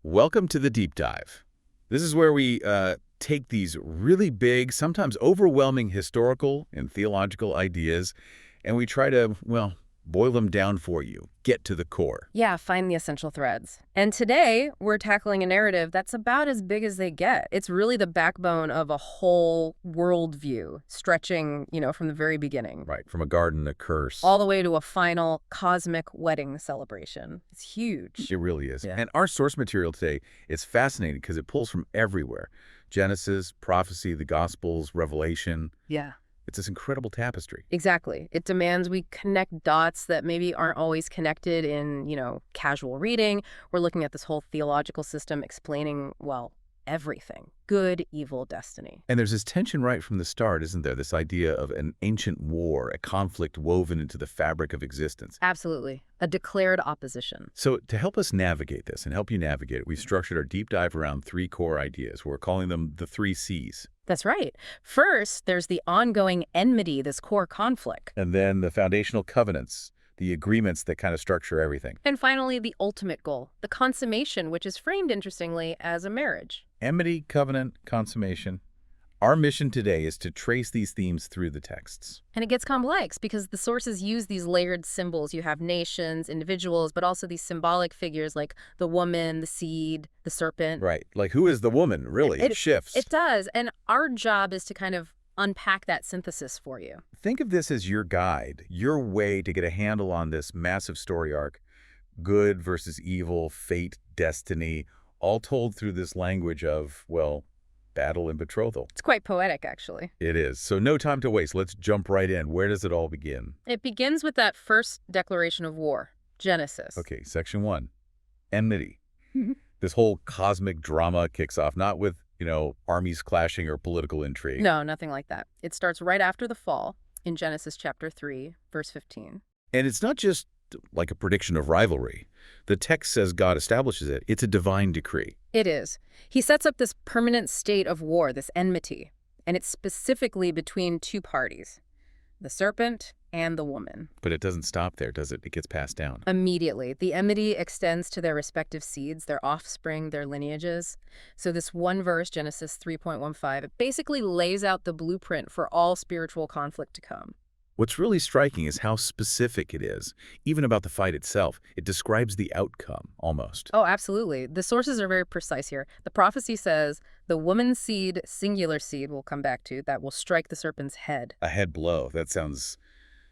Welcome to the deep dive. This is where we take these really big, sometimes overwhelming historical and theological ideas, and we try to, well, boil them down for you, get to the core. Yeah, find the essential threads. And today, we're tackling a narrative that's about as big as they get. It's really the backbone of a whole worldview, stretching, from the very beginning. Right, from a garden, a curse. All the way to a final cosmic wedding celebration. It's huge. It really is. Yeah. And our source material today is fascinating because it pulls from everywhere. Genesis, prophecy, the Gospels, Revelation. Yeah. It's this incredible tapestry. Exactly. It demands we connect dots that maybe aren't always connected in, casual reading. We're looking at this whole theological system explaining, well, everything. Good, evil, destiny. And there's this tension right from the start, isn't there? This idea of an ancient war, a conflict woven into the fabric of existence. Absolutely. A declared opposition. So to help us navigate this and help you navigate it, we've structured our deep dive around three core ideas. We're calling them the three C's. That's right. First, there's the ongoing enmity, this core conflict. And then the foundational covenants, the agreements that kind of structure everything. And finally, the ultimate goal, the consummation, which is framed, interestingly, as a marriage. Enmity, covenant, consummation. Our mission today is to trace these themes through the texts. And it gets complex because the sources use these layered symbols. You have nations, individuals, but also these symbolic figures like the woman, the seed, the serpent. Right. Like, who is the woman, really? It shifts. It does. And our job is to kind of unpack that synthesis for you. Think of this as your guide, your way to get a handle on this massive story arc. Good versus evil, fate, destiny, all told through this language of, well, battle and betrothal. It's quite poetic, actually. It is. So no time to waste. Let's jump right in. Where does it all begin? It begins with that first declaration of war, Genesis. Okay, section 1, enmity. This whole cosmic drama kicks off, not with, armies clashing or political intrigue. No, nothing like that. It starts right after the fall in Genesis chapter 3, verse 15. And it's not just like a prediction of rivalry. The text says God establishes it. It's a divine decree. It is. He sets up this permanent state of war, this enmity, and it's specifically between two parties, the serpent and the woman. But it doesn't stop there, does it? It gets passed down. Immediately. The enmity extends to their respective seeds, their offspring, their lineages. So this one verse, Genesis 3.15, it basically lays out the blueprint for all spiritual conflict to come. What's really striking is how specific it is. Even about the fight itself, it describes the outcome, almost. Oh, absolutely. The sources are very precise here. The prophecy says the woman's seed, singular seed, we'll come back to, that will strike the serpent's head. A head blow. That sounds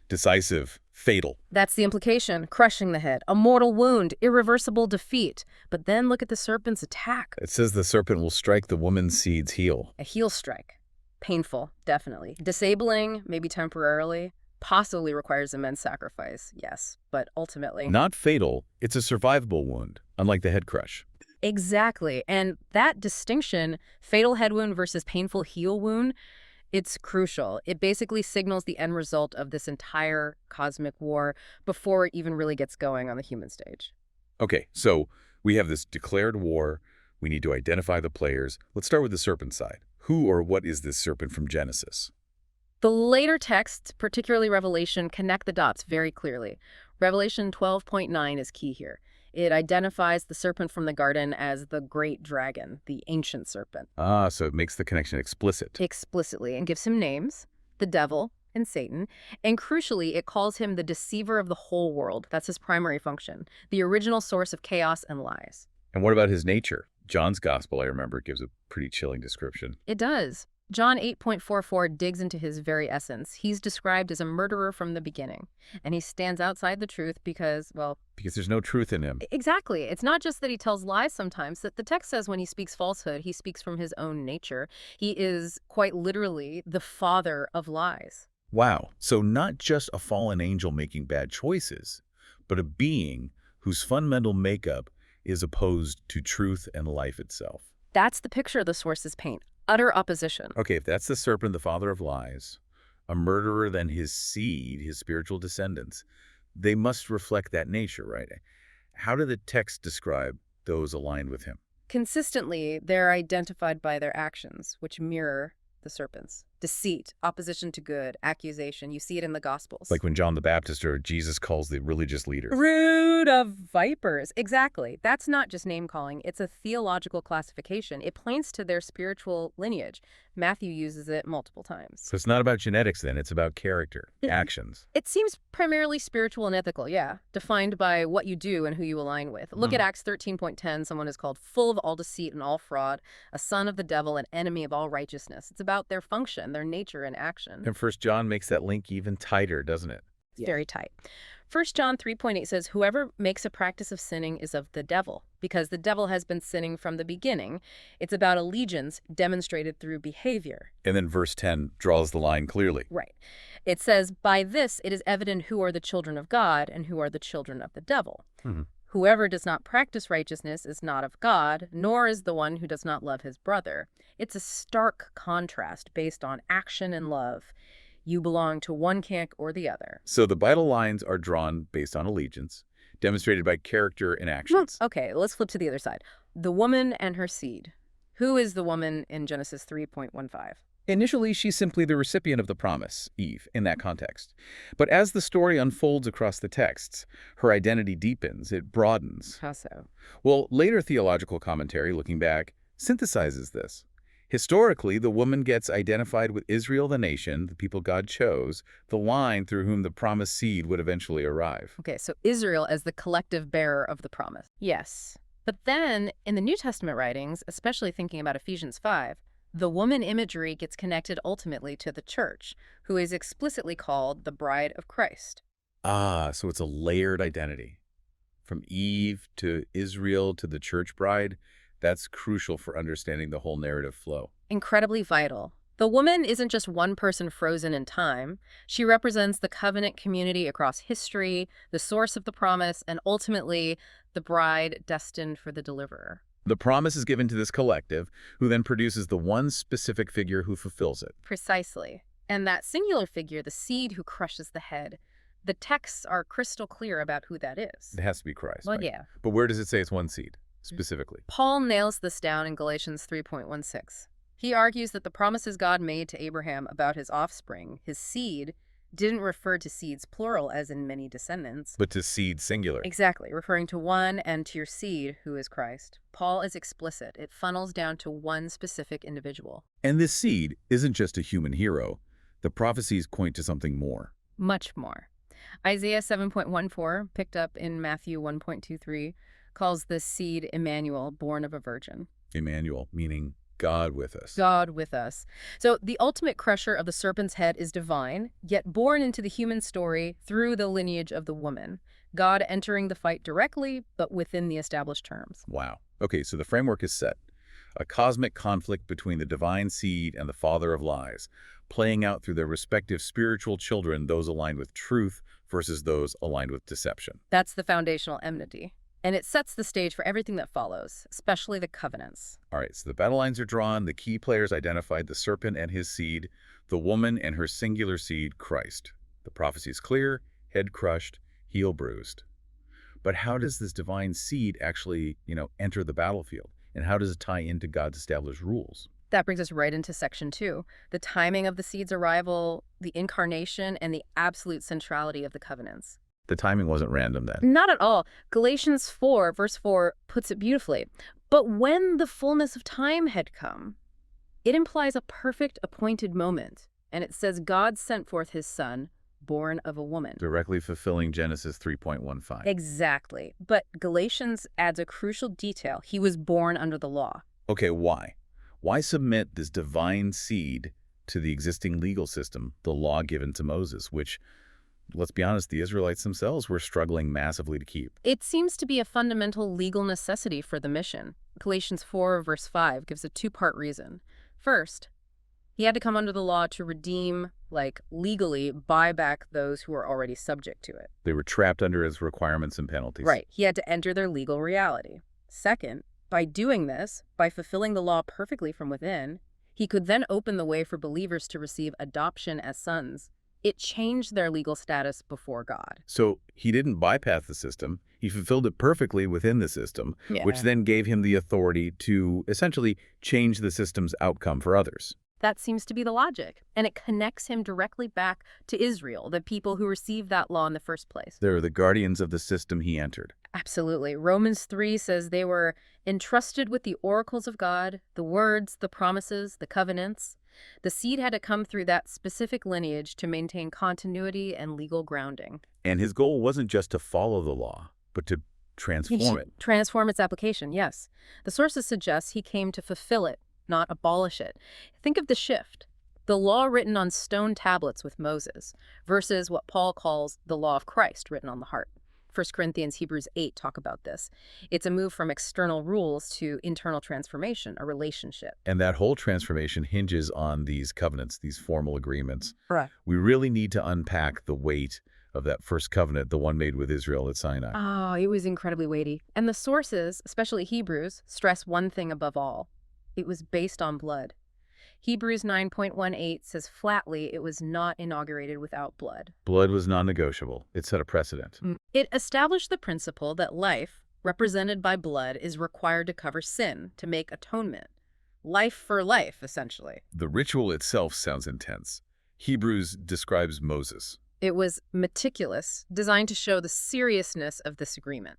decisive, fatal. That's the implication, crushing the head, a mortal wound, irreversible defeat. But then look at the serpent's attack. It says the serpent will strike the woman's seed's heel. A heel strike. Painful, definitely. Disabling, maybe temporarily. Possibly requires immense sacrifice, yes, but ultimately... Not fatal, it's a survivable wound, unlike the head crush. Exactly, and that distinction, fatal head wound versus painful heel wound, it's crucial. It basically signals the end result of this entire cosmic war before it even really gets going on the human stage. Okay, so we have this declared war. We need to identify the players. Let's start with the serpent side. Who or what is this serpent from Genesis? The later texts, particularly Revelation, connect the dots very clearly. Revelation 12.9 is key here. It identifies the serpent from the garden as the great dragon, the ancient serpent. Ah, so it makes the connection explicit. Explicitly, and gives him names, the devil and Satan. And crucially, it calls him the deceiver of the whole world. That's his primary function, the original source of chaos and lies. And what about his nature? John's gospel, I remember, gives a pretty chilling description. It does. John 8.44 digs into his very essence. He's described as a murderer from the beginning, and he stands outside the truth because, well... Because there's no truth in him. Exactly. It's not just that he tells lies sometimes. That the text says when he speaks falsehood, he speaks from his own nature. He is, quite literally, the father of lies. Wow. So not just a fallen angel making bad choices, but a being whose fundamental makeup is opposed to truth and life itself. That's the picture the sources paint. Utter opposition. Okay, if that's the serpent, the father of lies, a murderer, then his seed, his spiritual descendants, they must reflect that nature, right? How do the texts describe those aligned with him? Consistently, they're identified by their actions, which mirror the serpent's. deceit, opposition to good, accusation. You see it in the Gospels. Like when John the Baptist or Jesus calls the religious leaders. Brood of vipers. Exactly. That's not just name-calling. It's a theological classification. It points to their spiritual lineage. Matthew uses it multiple times. So it's not about genetics then, it's about character, actions. It seems primarily spiritual and ethical, yeah, defined by what you do and who you align with. Look at Acts 13.10. Someone is called full of all deceit and all fraud, a son of the devil, an enemy of all righteousness. It's about their function, their nature and action. And 1 John makes that link even tighter, doesn't it? It's very tight. 1 John 3.8 says, whoever makes a practice of sinning is of the devil, because the devil has been sinning from the beginning. It's about allegiance demonstrated through behavior. And then verse 10 draws the line clearly. Right. It says, by this it is evident who are the children of God and who are the children of the devil. Whoever does not practice righteousness is not of God, nor is the one who does not love his brother. It's a stark contrast based on action and love. You belong to one camp or the other. So the vital lines are drawn based on allegiance, demonstrated by character and actions. Okay, let's flip to the other side. The woman and her seed. Who is the woman in Genesis 3.15? Initially, she's simply the recipient of the promise, Eve, in that context. But as the story unfolds across the texts, her identity deepens, it broadens. How so? Well, later theological commentary, looking back, synthesizes this. Historically, the woman gets identified with Israel, the nation, the people God chose, the line through whom the promised seed would eventually arrive. Okay, so Israel as the collective bearer of the promise. Yes. But then, in the New Testament writings, especially thinking about Ephesians 5, the woman imagery gets connected ultimately to the church, who is explicitly called the bride of Christ. Ah, so it's a layered identity. From Eve to Israel to the church bride, that's crucial for understanding the whole narrative flow. Incredibly vital. The woman isn't just one person frozen in time. She represents the covenant community across history, the source of the promise, and ultimately the bride destined for the deliverer. The promise is given to this collective, who then produces the one specific figure who fulfills it. Precisely. And that singular figure, the seed who crushes the head, the texts are crystal clear about who that is. It has to be Christ. Well, right? yeah. But where does it say it's one seed, specifically? Paul nails this down in Galatians 3.16. He argues that the promises God made to Abraham about his offspring, his seed, didn't refer to seeds plural as in many descendants. But to seed singular. Exactly, referring to one and to your seed, who is Christ. Paul is explicit. It funnels down to one specific individual. And this seed isn't just a human hero. The prophecies point to something more. Much more. Isaiah 7.14, picked up in Matthew 1.23, calls this seed Emmanuel, born of a virgin. Emmanuel, meaning God with us. God with us. So the ultimate crusher of the serpent's head is divine, yet born into the human story through the lineage of the woman. God entering the fight directly, but within the established terms. Wow. Okay, so the framework is set. A cosmic conflict between the divine seed and the father of lies, playing out through their respective spiritual children, those aligned with truth versus those aligned with deception. That's the foundational enmity. And it sets the stage for everything that follows, especially the covenants. All right, so the battle lines are drawn. The key players identified: the serpent and his seed, the woman and her singular seed, Christ. The prophecy is clear: head crushed, heel bruised. But how does this divine seed actually, enter the battlefield? And how does it tie into God's established rules? That brings us right into section 2, the timing of the seed's arrival, the incarnation, and the absolute centrality of the covenants. The timing wasn't random then. Not at all. Galatians 4, verse 4, puts it beautifully. But when the fullness of time had come, it implies a perfect appointed moment. And it says God sent forth his son, born of a woman. Directly fulfilling Genesis 3.15. Exactly. But Galatians adds a crucial detail. He was born under the law. Okay, why? Why submit this divine seed to the existing legal system, the law given to Moses, which, let's be honest, the Israelites themselves were struggling massively to keep? It seems to be a fundamental legal necessity for the mission. Galatians 4, verse 5 gives a two-part reason. First, he had to come under the law to redeem, legally buy back those who were already subject to it. They were trapped under his requirements and penalties. Right. He had to enter their legal reality. Second, by doing this, by fulfilling the law perfectly from within, he could then open the way for believers to receive adoption as sons. It changed their legal status before God. So he didn't bypass the system. He fulfilled it perfectly within the system, Yeah. which then gave him the authority to essentially change the system's outcome for others. That seems to be the logic. And it connects him directly back to Israel, the people who received that law in the first place. They're the guardians of the system he entered. Absolutely. Romans 3 says they were entrusted with the oracles of God, the words, the promises, the covenants. The seed had to come through that specific lineage to maintain continuity and legal grounding. And his goal wasn't just to follow the law, but to transform it. Transform its application, yes. The sources suggest he came to fulfill it, not abolish it. Think of the shift. The law written on stone tablets with Moses versus what Paul calls the law of Christ written on the heart. 1 Corinthians, Hebrews 8 talk about this. It's a move from external rules to internal transformation, a relationship. And that whole transformation hinges on these covenants, these formal agreements. Right. We really need to unpack the weight of that first covenant, the one made with Israel at Sinai. Oh, it was incredibly weighty. And the sources, especially Hebrews, stress one thing above all. It was based on blood. Hebrews 9.18 says flatly it was not inaugurated without blood. Blood was non-negotiable. It set a precedent. It established the principle that life, represented by blood, is required to cover sin, to make atonement. Life for life, essentially. The ritual itself sounds intense. Hebrews describes Moses. It was meticulous, designed to show the seriousness of this agreement.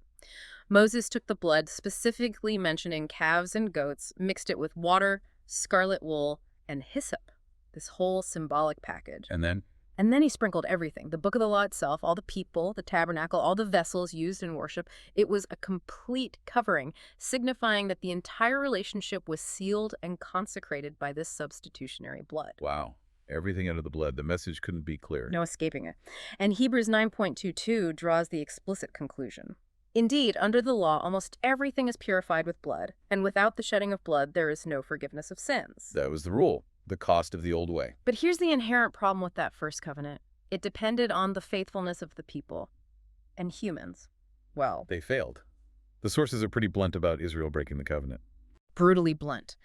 Moses took the blood, specifically mentioning calves and goats, mixed it with water, scarlet wool, and hyssop, this whole symbolic package. And then? And then he sprinkled everything, the book of the law itself, all the people, the tabernacle, all the vessels used in worship. It was a complete covering, signifying that the entire relationship was sealed and consecrated by this substitutionary blood. Wow. Everything under the blood. The message couldn't be clearer. No escaping it. And Hebrews 9.22 draws the explicit conclusion. Indeed, under the law, almost everything is purified with blood, and without the shedding of blood, there is no forgiveness of sins. That was the rule, the cost of the old way. But here's the inherent problem with that first covenant. It depended on the faithfulness of the people. And humans, well, They failed. The sources are pretty blunt about Israel breaking the covenant. brutally blunt.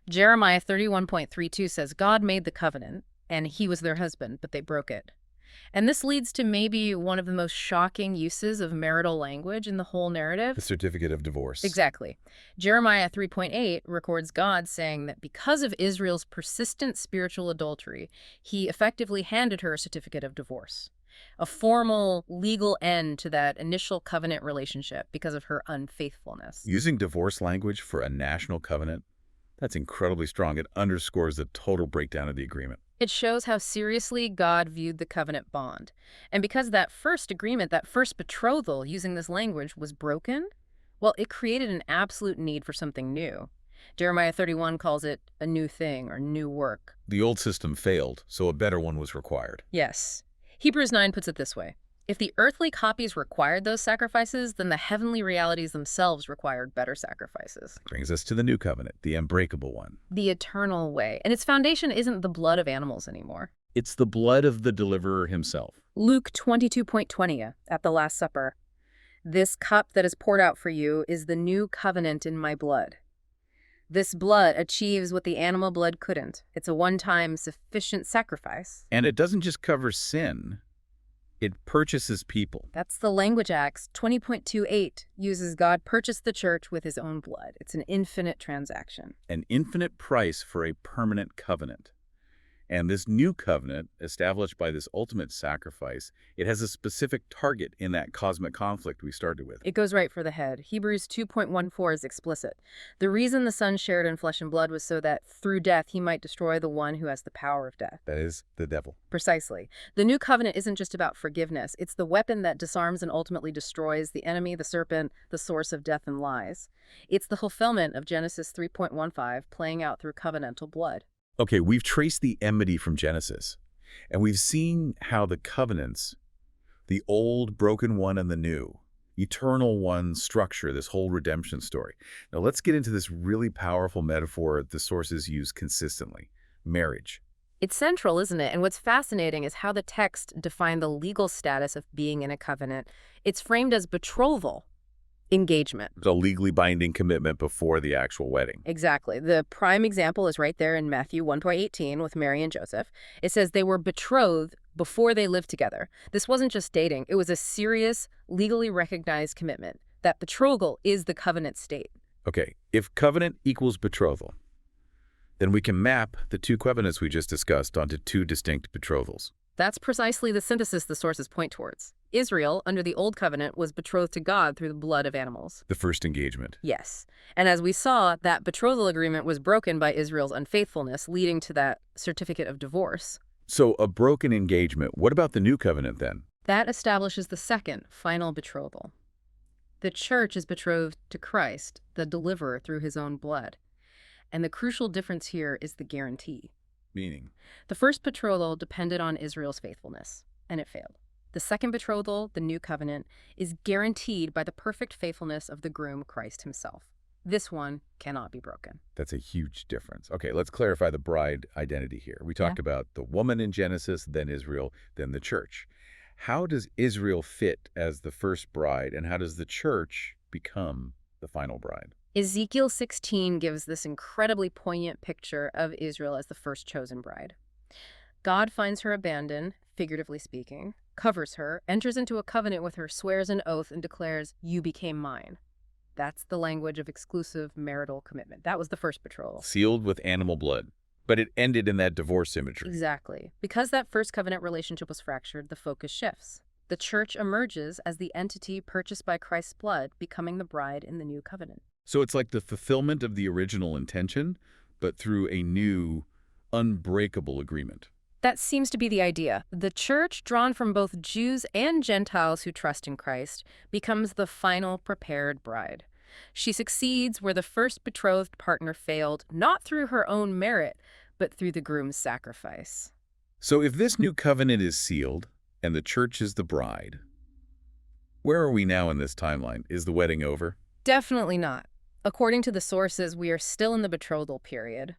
Jeremiah 31.32 says, God made the covenant, and he was their husband, but they broke it. And this leads to maybe one of the most shocking uses of marital language in the whole narrative. The certificate of divorce. Exactly. Jeremiah 3.8 records God saying that because of Israel's persistent spiritual adultery, he effectively handed her a certificate of divorce, a formal legal end to that initial covenant relationship because of her unfaithfulness. Using divorce language for a national covenant, that's incredibly strong. It underscores the total breakdown of the agreement. It shows how seriously God viewed the covenant bond. And because that first agreement, that first betrothal using this language was broken, well, it created an absolute need for something new. Jeremiah 31 calls it a new thing or new work. The old system failed, so a better one was required. Yes. Hebrews 9 puts it this way. If the earthly copies required those sacrifices, then the heavenly realities themselves required better sacrifices. Brings us to the new covenant, the unbreakable one. The eternal way. And its foundation isn't the blood of animals anymore. It's the blood of the deliverer himself. Luke 22.20 at the Last Supper. This cup that is poured out for you is the new covenant in my blood. This blood achieves what the animal blood couldn't. It's a one-time sufficient sacrifice. And it doesn't just cover sin. It purchases people. That's the language Acts 20.28 uses God purchased the church with his own blood. It's an infinite transaction. An infinite price for a permanent covenant. And this new covenant, established by this ultimate sacrifice, it has a specific target in that cosmic conflict we started with. It goes right for the head. Hebrews 2.14 is explicit. The reason the Son shared in flesh and blood was so that through death he might destroy the one who has the power of death. That is, the devil. Precisely. The new covenant isn't just about forgiveness. It's the weapon that disarms and ultimately destroys the enemy, the serpent, the source of death and lies. It's the fulfillment of Genesis 3.15 playing out through covenantal blood. Okay, we've traced the enmity from Genesis, and we've seen how the covenants, the old broken one and the new, eternal one structure this whole redemption story. Now let's get into this really powerful metaphor the sources use consistently, marriage. It's central, isn't it? And what's fascinating is how the text defined the legal status of being in a covenant. It's framed as betrothal, engagement. It's a legally binding commitment before the actual wedding. Exactly. The prime example is right there in Matthew 1.18 with Mary and Joseph. It says they were betrothed before they lived together. This wasn't just dating. It was a serious, legally recognized commitment. That betrothal is the covenant state. Okay, if covenant equals betrothal, Then we can map the two covenants we just discussed onto two distinct betrothals. That's precisely the synthesis the sources point towards. Israel, under the Old Covenant, was betrothed to God through the blood of animals. The first engagement. Yes. And as we saw, that betrothal agreement was broken by Israel's unfaithfulness, leading to that certificate of divorce. So a broken engagement. What about the new covenant then? That establishes the second, final betrothal. The church is betrothed to Christ, the deliverer, through his own blood. And the crucial difference here is the guarantee. Meaning? The first betrothal depended on Israel's faithfulness, and it failed. The second betrothal, the new covenant, is guaranteed by the perfect faithfulness of the groom, Christ himself. This one cannot be broken. That's a huge difference. Okay, let's clarify the bride identity here. We talked about the woman in Genesis, then Israel, then the church. How does Israel fit as the first bride, and how does the church become the final bride? Ezekiel 16 gives this incredibly poignant picture of Israel as the first chosen bride. God finds her abandoned, figuratively speaking, covers her, enters into a covenant with her, swears an oath, and declares, "You became mine." That's the language of exclusive marital commitment. That was the first betrothal. Sealed with animal blood. But it ended in that divorce imagery. Exactly. Because that first covenant relationship was fractured, the focus shifts. The church emerges as the entity purchased by Christ's blood, becoming the bride in the new covenant. So it's like the fulfillment of the original intention, but through a new, unbreakable agreement. That seems to be the idea. The church, drawn from both Jews and Gentiles who trust in Christ, becomes the final prepared bride. She succeeds where the first betrothed partner failed, not through her own merit, but through the groom's sacrifice. So if this new covenant is sealed, and the church is the bride, where are we now in this timeline? Is the wedding over? Definitely not. According to the sources, we are still in the betrothal period.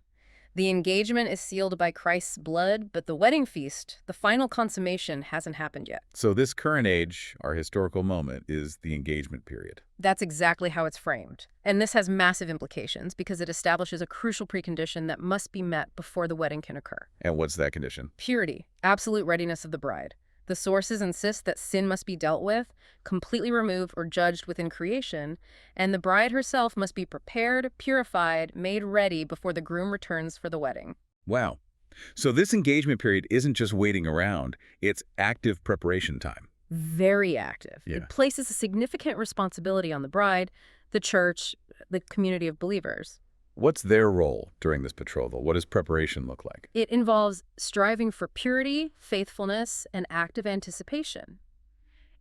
The engagement is sealed by Christ's blood, but the wedding feast, the final consummation, hasn't happened yet. So this current age, our historical moment, is the engagement period. That's exactly how it's framed. And this has massive implications because it establishes a crucial precondition that must be met before the wedding can occur. And what's that condition? Purity, absolute readiness of the bride. The sources insist that sin must be dealt with, completely removed or judged within creation, and the bride herself must be prepared, purified, made ready before the groom returns for the wedding. Wow. So this engagement period isn't just waiting around, it's active preparation time. Very active. Yeah. It places a significant responsibility on the bride, the church, the community of believers. What's their role during this betrothal? What does preparation look like? It involves striving for purity, faithfulness, and active anticipation.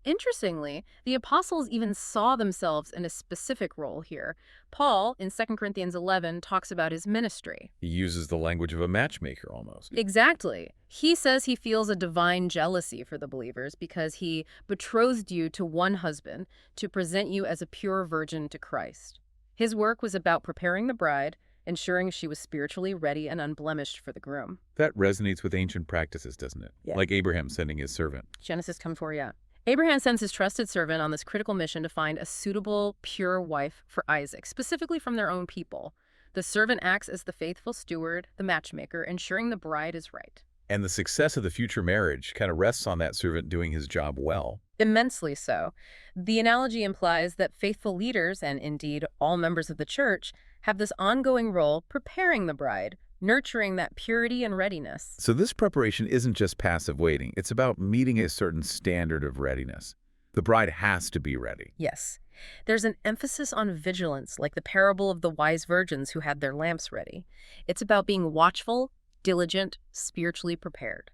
Interestingly, the apostles even saw themselves in a specific role here. Paul, in 2 Corinthians 11, talks about his ministry. He uses the language of a matchmaker almost. Exactly. He says he feels a divine jealousy for the believers because he betrothed you to one husband to present you as a pure virgin to Christ. His work was about preparing the bride, ensuring she was spiritually ready and unblemished for the groom. That resonates with ancient practices, doesn't it? Yeah. Like Abraham sending his servant. Genesis come for ya. Abraham sends his trusted servant on this critical mission to find a suitable, pure wife for Isaac, specifically from their own people. The servant acts as the faithful steward, the matchmaker, ensuring the bride is right. And the success of the future marriage kind of rests on that servant doing his job well. Immensely so. The analogy implies that faithful leaders, and indeed all members of the church, have this ongoing role preparing the bride, nurturing that purity and readiness. So this preparation isn't just passive waiting. It's about meeting a certain standard of readiness. The bride has to be ready. Yes. There's an emphasis on vigilance, like the parable of the wise virgins who had their lamps ready. It's about being watchful, diligent, spiritually prepared.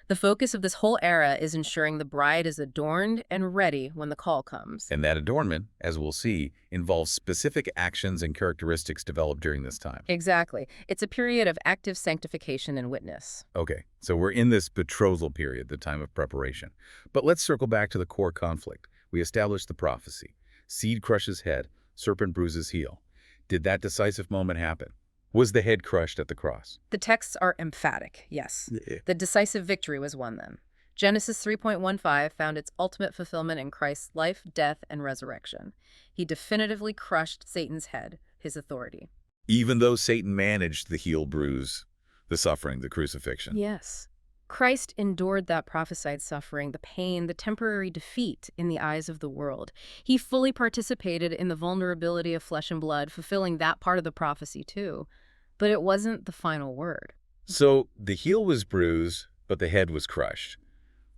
The focus of this whole era is ensuring the bride is adorned and ready when the call comes. And that adornment, as we'll see, involves specific actions and characteristics developed during this time. Exactly. It's a period of active sanctification and witness. Okay, so we're in this betrothal period, the time of preparation. But let's circle back to the core conflict. We established the prophecy. Seed crushes head, serpent bruises heel. Did that decisive moment happen? Was the head crushed at the cross? The texts are emphatic, yes. The decisive victory was won then. Genesis 3.15 found its ultimate fulfillment in Christ's life, death, and resurrection. He definitively crushed Satan's head, his authority. Even though Satan managed the heel bruise, the suffering, the crucifixion. Yes. Christ endured that prophesied suffering, the pain, the temporary defeat in the eyes of the world. He fully participated in the vulnerability of flesh and blood, fulfilling that part of the prophecy too. But it wasn't the final word. So the heel was bruised, but the head was crushed.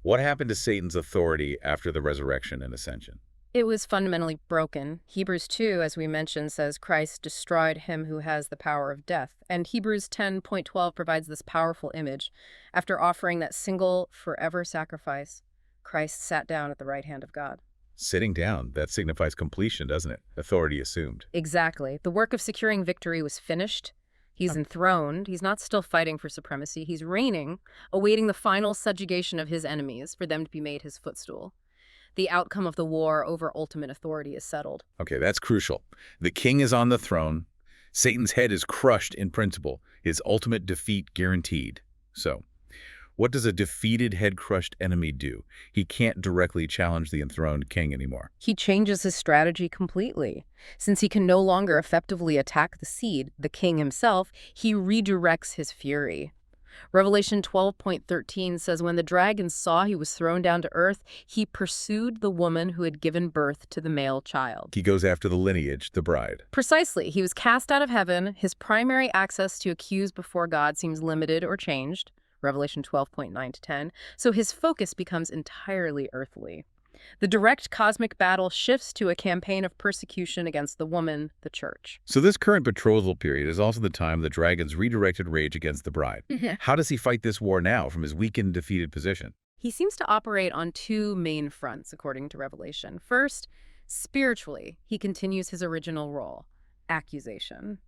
What happened to Satan's authority after the resurrection and ascension? It was fundamentally broken. Hebrews 2, as we mentioned, says Christ destroyed him who has the power of death. And Hebrews 10:12 provides this powerful image. After offering that single forever sacrifice, Christ sat down at the right hand of God. Sitting down, that signifies completion, doesn't it? Authority assumed. Exactly. The work of securing victory was finished. He's enthroned. He's not still fighting for supremacy. He's reigning, awaiting the final subjugation of his enemies for them to be made his footstool. The outcome of the war over ultimate authority is settled. Okay, that's crucial. The king is on the throne. Satan's head is crushed in principle, his ultimate defeat guaranteed. So, what does a defeated head-crushed enemy do? He can't directly challenge the enthroned king anymore. He changes his strategy completely. Since he can no longer effectively attack the seed, the king himself, he redirects his fury. Revelation 12:13 says, when the dragon saw he was thrown down to earth, he pursued the woman who had given birth to the male child. He goes after the lineage, the bride. Precisely. He was cast out of heaven. His primary access to accuse before God seems limited or changed. Revelation 12:9-10. So his focus becomes entirely earthly. The direct cosmic battle shifts to a campaign of persecution against the woman, the church. So this current betrothal period is also the time the dragon's redirected rage against the bride. How does he fight this war now from his weakened, defeated position? He seems to operate on two main fronts, according to Revelation. First, spiritually, he continues his original role, accusation.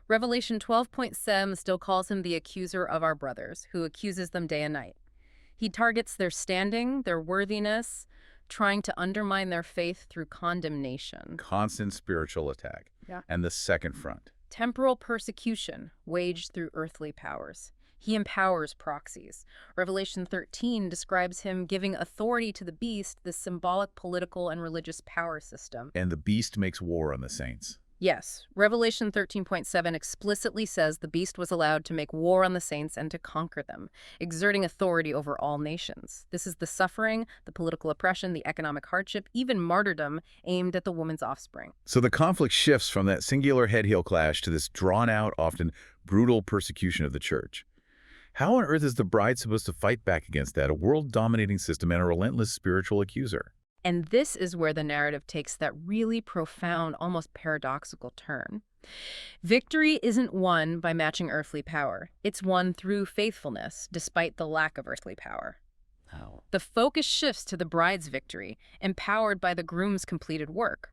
Revelation 12.7 still calls him the accuser of our brothers, who accuses them day and night. He targets their standing, their worthiness, trying to undermine their faith through condemnation. Constant spiritual attack. Yeah. And the second front. Temporal persecution waged through earthly powers. He empowers proxies. Revelation 13 describes him giving authority to the beast, this symbolic political and religious power system. And the beast makes war on the saints. Yes, Revelation 13.7 explicitly says the beast was allowed to make war on the saints and to conquer them, exerting authority over all nations. This is the suffering, the political oppression, the economic hardship, even martyrdom aimed at the woman's offspring. So the conflict shifts from that singular head-heel clash to this drawn-out, often brutal persecution of the church. How on earth is the bride supposed to fight back against that, a world-dominating system and a relentless spiritual accuser? And this is where the narrative takes that really profound, almost paradoxical turn. Victory isn't won by matching earthly power. It's won through faithfulness, despite the lack of earthly power. How? The focus shifts to the bride's victory, empowered by the groom's completed work.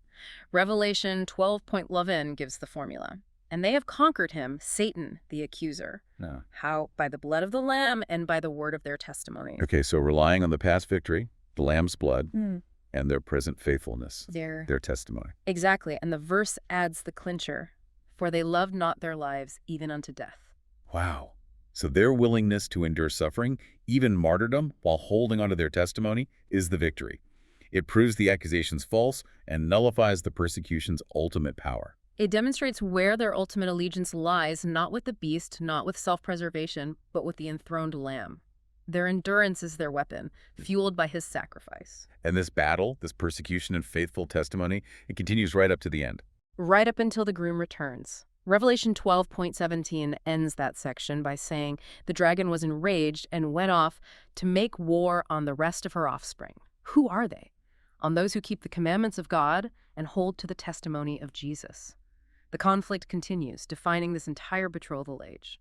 Revelation 12.11 gives the formula. And they have conquered him, Satan, the accuser. No. How? By the blood of the Lamb and by the word of their testimony. Okay, so relying on the past victory, the Lamb's blood, and their present faithfulness, their testimony. Exactly, and the verse adds the clincher, for they loved not their lives even unto death. Wow. So their willingness to endure suffering, even martyrdom, while holding onto their testimony, is the victory. It proves the accusations false and nullifies the persecution's ultimate power. It demonstrates where their ultimate allegiance lies, not with the beast, not with self-preservation, but with the enthroned Lamb. Their endurance is their weapon, fueled by his sacrifice. And this battle, this persecution and faithful testimony, it continues right up to the end. Right up until the groom returns. Revelation 12.17 ends that section by saying, the dragon was enraged and went off to make war on the rest of her offspring. Who are they? On those who keep the commandments of God and hold to the testimony of Jesus. The conflict continues, defining this entire betrothal age.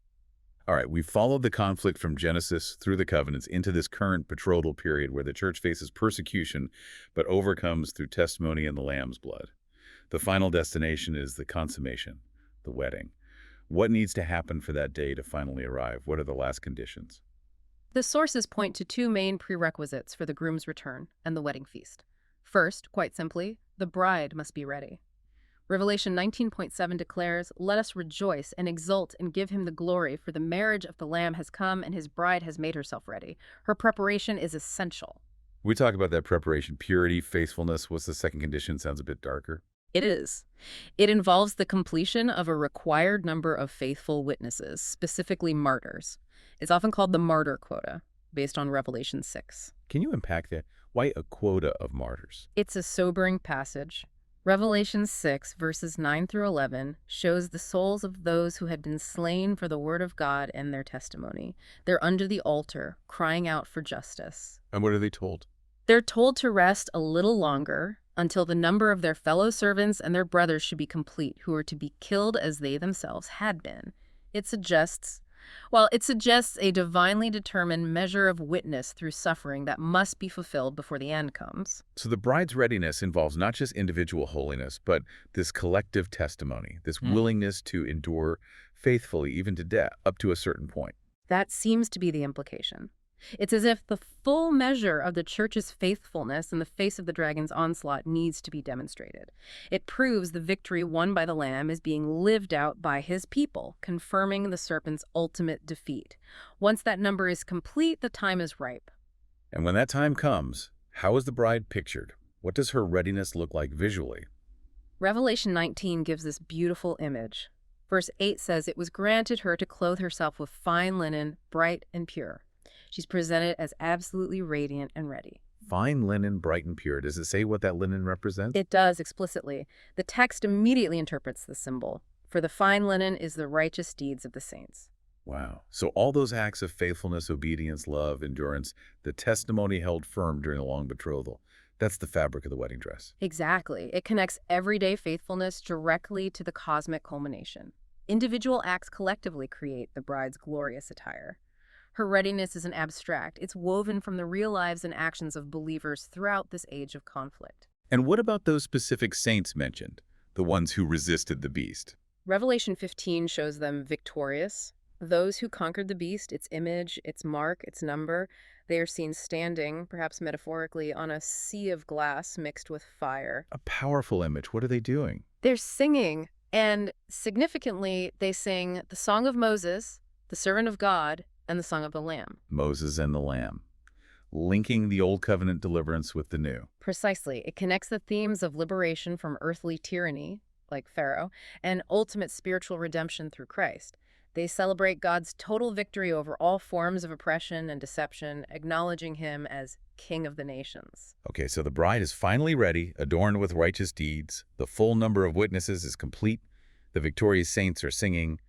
All right, we've followed the conflict from Genesis through the covenants into this current betrothal period where the church faces persecution but overcomes through testimony and the Lamb's blood. The final destination is the consummation, the wedding. What needs to happen for that day to finally arrive? What are the last conditions? The sources point to two main prerequisites for the groom's return and the wedding feast. First, quite simply, the bride must be ready. Revelation 19.7 declares, let us rejoice and exult and give him the glory, for the marriage of the Lamb has come and his bride has made herself ready. Her preparation is essential. We talk about that preparation, purity, faithfulness. What's the second condition? Sounds a bit darker. It is. It involves the completion of a required number of faithful witnesses, specifically martyrs. It's often called the martyr quota, based on Revelation 6. Can you unpack that? Why a quota of martyrs? It's a sobering passage. Revelation 6, verses 9 through 11, shows the souls of those who had been slain for the word of God and their testimony. They're under the altar, crying out for justice. And what are they told? They're told to rest a little longer until the number of their fellow servants and their brothers should be complete, who are to be killed as they themselves had been. It suggests a divinely determined measure of witness through suffering that must be fulfilled before the end comes. So the bride's readiness involves not just individual holiness, but this collective testimony, this willingness to endure faithfully even to death up to a certain point. That seems to be the implication. It's as if the full measure of the church's faithfulness in the face of the dragon's onslaught needs to be demonstrated. It proves the victory won by the Lamb is being lived out by his people, confirming the serpent's ultimate defeat. Once that number is complete, the time is ripe. And when that time comes, how is the bride pictured? What does her readiness look like visually? Revelation 19 gives this beautiful image. Verse 8 says, "It was granted her to clothe herself with fine linen, bright and pure." She's presented as absolutely radiant and ready. Fine linen, bright and pure. Does it say what that linen represents? It does explicitly. The text immediately interprets the symbol. For the fine linen is the righteous deeds of the saints. Wow. So all those acts of faithfulness, obedience, love, endurance, the testimony held firm during a long betrothal, that's the fabric of the wedding dress. Exactly. It connects everyday faithfulness directly to the cosmic culmination. Individual acts collectively create the bride's glorious attire. Her readiness isn't abstract. It's woven from the real lives and actions of believers throughout this age of conflict. And what about those specific saints mentioned, the ones who resisted the beast? Revelation 15 shows them victorious. Those who conquered the beast, its image, its mark, its number, they are seen standing, perhaps metaphorically, on a sea of glass mixed with fire. A powerful image. What are they doing? They're singing, and significantly, they sing the Song of Moses, the servant of God, and the Song of the Lamb. Moses and the Lamb, linking the Old Covenant deliverance with the New. Precisely. It connects the themes of liberation from earthly tyranny, like Pharaoh, and ultimate spiritual redemption through Christ. They celebrate God's total victory over all forms of oppression and deception, acknowledging him as King of the nations. Okay, so the bride is finally ready, adorned with righteous deeds. The full number of witnesses is complete. The victorious saints are singing.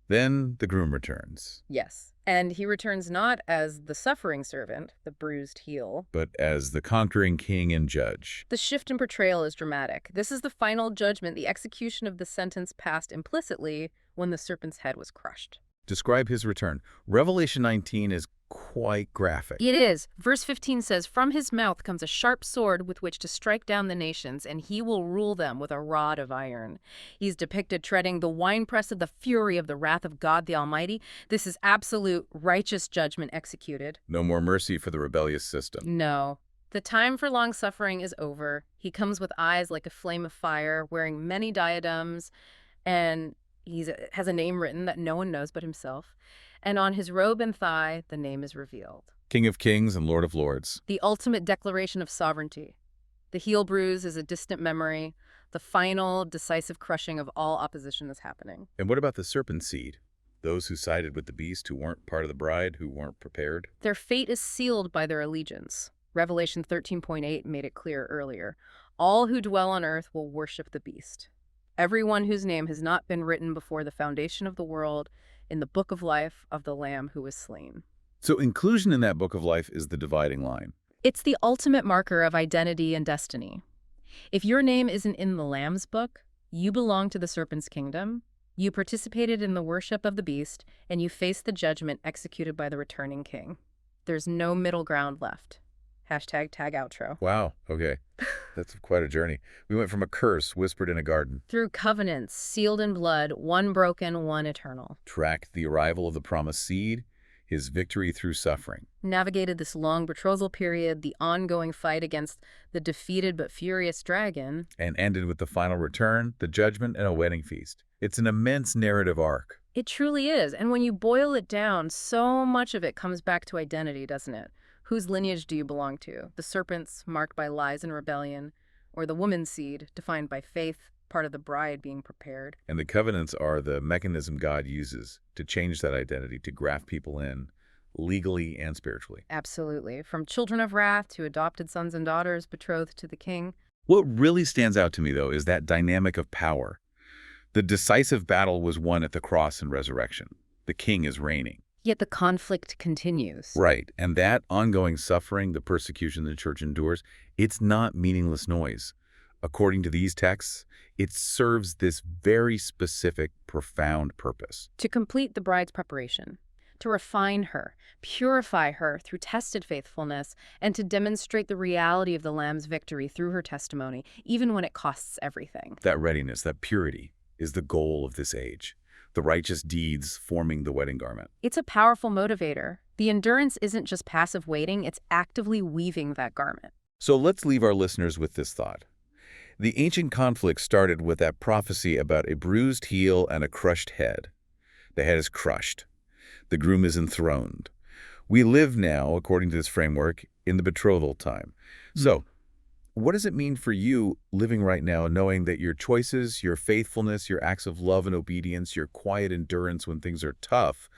Then the groom returns. Yes. And he returns not as the suffering servant, the bruised heel, but as the conquering king and judge. The shift in portrayal is dramatic. This is the final judgment, the execution of the sentence passed implicitly when the serpent's head was crushed. Describe his return. Revelation 19 is quite graphic. It is. Verse 15 says, "From his mouth comes a sharp sword with which to strike down the nations, and he will rule them with a rod of iron." He's depicted treading the winepress of the fury of the wrath of God the Almighty. This is absolute righteous judgment executed. No more mercy for the rebellious system. No. The time for long suffering is over. He comes with eyes like a flame of fire, wearing many diadems, and he has a name written that no one knows but himself. And on his robe and thigh, the name is revealed. King of kings and Lord of lords. The ultimate declaration of sovereignty. The heel bruise is a distant memory. The final, decisive crushing of all opposition is happening. And what about the serpent seed? Those who sided with the beast, who weren't part of the bride, who weren't prepared? Their fate is sealed by their allegiance. Revelation 13.8 made it clear earlier. All who dwell on earth will worship the beast. Everyone whose name has not been written before the foundation of the world in the book of life of the Lamb who was slain. So inclusion in that book of life is the dividing line. It's the ultimate marker of identity and destiny. If your name isn't in the Lamb's book, you belong to the serpent's kingdom, you participated in the worship of the beast, and you face the judgment executed by the returning king. There's no middle ground left. Hashtag tag outro. Wow, okay. That's quite a journey. We went from a curse whispered in a garden. Through covenants sealed in blood, one broken, one eternal. Tracked the arrival of the promised seed, his victory through suffering. Navigated this long betrothal period, the ongoing fight against the defeated but furious dragon. And ended with the final return, the judgment, and a wedding feast. It's an immense narrative arc. It truly is. And when you boil it down, so much of it comes back to identity, doesn't it? Whose lineage do you belong to? The serpent's, marked by lies and rebellion, or the woman's seed, defined by faith, part of the bride being prepared? And the covenants are the mechanism God uses to change that identity, to graft people in, legally and spiritually. Absolutely. From children of wrath to adopted sons and daughters betrothed to the king. What really stands out to me, though, is that dynamic of power. The decisive battle was won at the cross and resurrection. The king is reigning. Yet the conflict continues. Right, and that ongoing suffering, the persecution the church endures, it's not meaningless noise. According to these texts, it serves this very specific, profound purpose. To complete the bride's preparation, to refine her, purify her through tested faithfulness, and to demonstrate the reality of the Lamb's victory through her testimony, even when it costs everything. That readiness, that purity, is the goal of this age. The righteous deeds forming the wedding garment. It's a powerful motivator. The endurance isn't just passive waiting, it's actively weaving that garment. So let's leave our listeners with this thought. The ancient conflict started with that prophecy about a bruised heel and a crushed head. The head is crushed. The groom is enthroned. We live now, according to this framework, in the betrothal time. So, what does it mean for you living right now, knowing that your choices, your faithfulness, your acts of love and obedience, your quiet endurance when things are tough,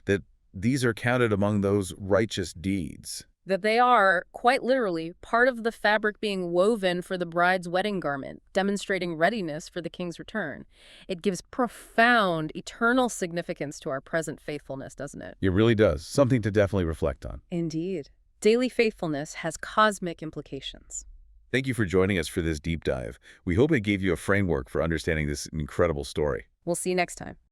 that these are counted among those righteous deeds? That they are, quite literally, part of the fabric being woven for the bride's wedding garment, demonstrating readiness for the king's return. It gives profound, eternal significance to our present faithfulness, doesn't it? It really does. Something to definitely reflect on. Indeed. Daily faithfulness has cosmic implications. Thank you for joining us for this deep dive. We hope it gave you a framework for understanding this incredible story. We'll see you next time.